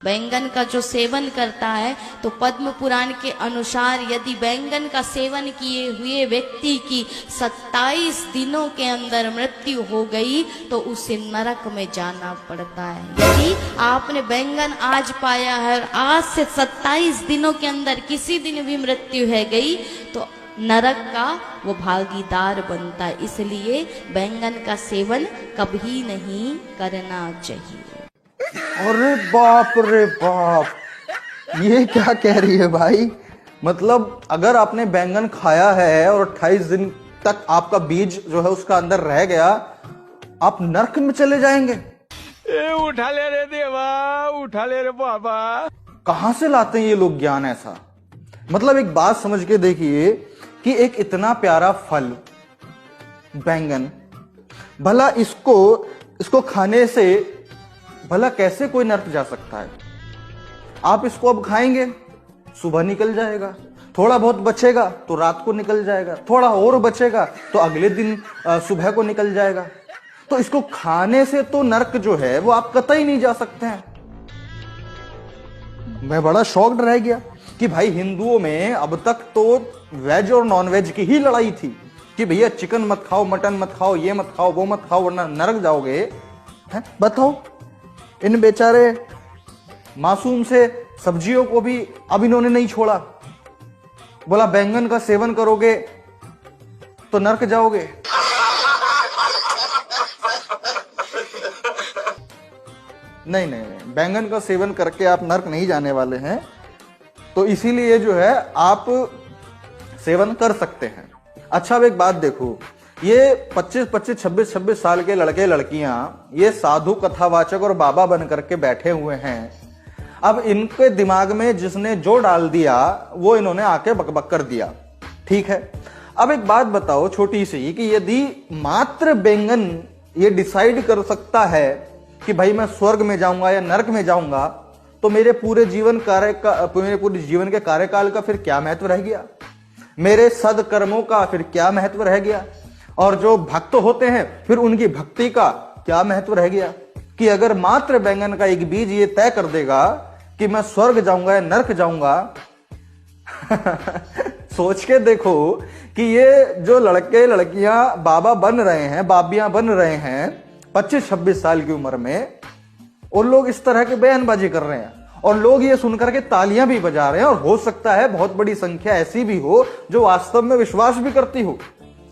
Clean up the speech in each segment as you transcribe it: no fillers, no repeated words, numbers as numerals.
बैंगन का जो सेवन करता है तो पद्म पुराण के अनुसार यदि बैंगन का सेवन किए हुए व्यक्ति की 27 दिनों के अंदर मृत्यु हो गई तो उसे नरक में जाना पड़ता है। यदि आपने बैंगन आज पाया है और आज से 27 दिनों के अंदर किसी दिन भी मृत्यु है गई तो नरक का वो भागीदार बनता है। इसलिए बैंगन का सेवन कभी नहीं करना चाहिए। अरे बाप रे बाप, ये क्या कह रही है भाई। मतलब अगर आपने बैंगन खाया है और 28 दिन तक आपका बीज जो है उसका अंदर रह गया, आप नरक में चले जाएंगे। उठा ले रे देवा, उठा ले रे बाबा। कहां से लाते हैं ये लोग ज्ञान ऐसा। मतलब एक बात समझ के देखिए कि एक इतना प्यारा फल बैंगन, भला इसको खाने से भला कैसे कोई नरक जा सकता है। आप इसको अब खाएंगे, सुबह निकल जाएगा, थोड़ा बहुत बचेगा तो रात को निकल जाएगा, थोड़ा और बचेगा तो अगले दिन सुबह को निकल जाएगा। तो इसको खाने से तो नरक जो है वो आप कतई नहीं जा सकते हैं। मैं बड़ा शॉक्ड रह गया कि भाई हिंदुओं में अब तक तो वेज और नॉन वेज की ही लड़ाई थी कि भैया चिकन मत खाओ, मटन मत खाओ, ये मत खाओ, वो मत खाओ वरना नरक जाओगे। हैं? बताओ, इन बेचारे मासूम से सब्जियों को भी अब इन्होंने नहीं छोड़ा। बोला बैंगन का सेवन करोगे तो नरक जाओगे। नहीं नहीं नहीं, बैंगन का सेवन करके आप नरक नहीं जाने वाले हैं। तो इसीलिए जो है आप सेवन कर सकते हैं। अच्छा, अब एक बात देखो, ये 25-25, 26-26 साल के लड़के लड़कियां ये साधु कथावाचक और बाबा बन करके बैठे हुए हैं। अब इनके दिमाग में जिसने जो डाल दिया वो इन्होंने आके बकबक कर दिया। ठीक है, अब एक बात बताओ छोटी सी कि यदि मात्र बैंगन ये डिसाइड कर सकता है कि भाई मैं स्वर्ग में जाऊंगा या नरक में जाऊंगा, तो मेरे पूरे जीवन के कार्यकाल का फिर क्या महत्व रह गया, मेरे सदकर्मों का फिर क्या महत्व रह गया, और जो भक्त होते हैं फिर उनकी भक्ति का क्या महत्व रह गया। कि अगर मात्र बैंगन का एक बीज ये तय कर देगा कि मैं स्वर्ग जाऊंगा या नरक जाऊंगा सोच के देखो कि ये जो लड़के लड़कियां बाबा बन रहे हैं, बाबियां बन रहे हैं 25-26 साल की उम्र में, और लोग इस तरह के बयानबाजी कर रहे हैं और लोग ये सुनकर के तालियां भी बजा रहे हैं। और हो सकता है बहुत बड़ी संख्या ऐसी भी हो जो वास्तव में विश्वास भी करती हो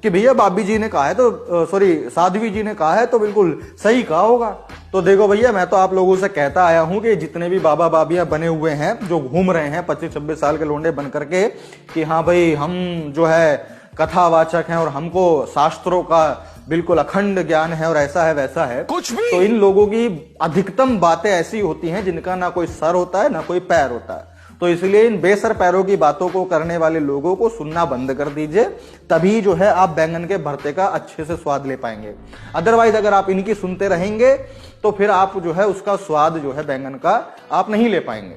कि भैया बाबी जी ने कहा है तो साध्वी जी ने कहा है तो बिल्कुल सही कहा होगा। तो देखो भैया, मैं तो आप लोगों से कहता आया हूं कि जितने भी बाबा बाबियां बने हुए हैं जो घूम रहे हैं 25-26 साल के लोंडे बन करके कि हाँ भाई हम जो है कथावाचक हैं और हमको शास्त्रों का बिल्कुल अखंड ज्ञान है और ऐसा है वैसा है, कुछ भी, तो इन लोगों की अधिकतम बातें ऐसी होती हैं जिनका ना कोई सर होता है ना कोई पैर होता है। तो इसलिए इन बेसर पैरों की बातों को करने वाले लोगों को सुनना बंद कर दीजिए, तभी जो है आप बैंगन के भरते का अच्छे से स्वाद ले पाएंगे। अदरवाइज अगर आप इनकी सुनते रहेंगे तो फिर आप जो है उसका स्वाद जो है बैंगन का आप नहीं ले पाएंगे।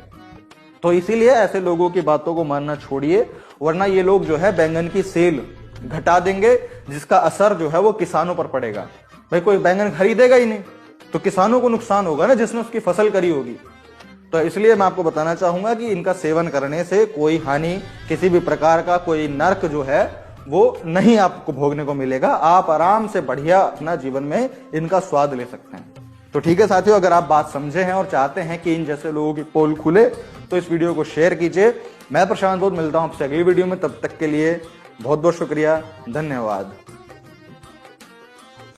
तो इसीलिए ऐसे लोगों की बातों को मानना छोड़िए, वरना ये लोग जो है बैंगन की सेल घटा देंगे जिसका असर जो है वो किसानों पर पड़ेगा। भाई कोई बैंगन खरीदेगा ही नहीं तो किसानों को नुकसान होगा ना, जिसने उसकी फसल करी होगी। तो इसलिए मैं आपको बताना चाहूंगा कि इनका सेवन करने से कोई हानि, किसी भी प्रकार का कोई नरक जो है वो नहीं आपको भोगने को मिलेगा। आप आराम से बढ़िया अपना जीवन में इनका स्वाद ले सकते हैं। तो ठीक है साथियों, अगर आप बात समझे हैं और चाहते हैं कि इन जैसे लोगों की पोल खुले तो इस वीडियो को शेयर कीजिए। मैं प्रशांत बहुत मिलता हूं आपसे अगली वीडियो में, तब तक के लिए बहुत बहुत शुक्रिया, धन्यवाद।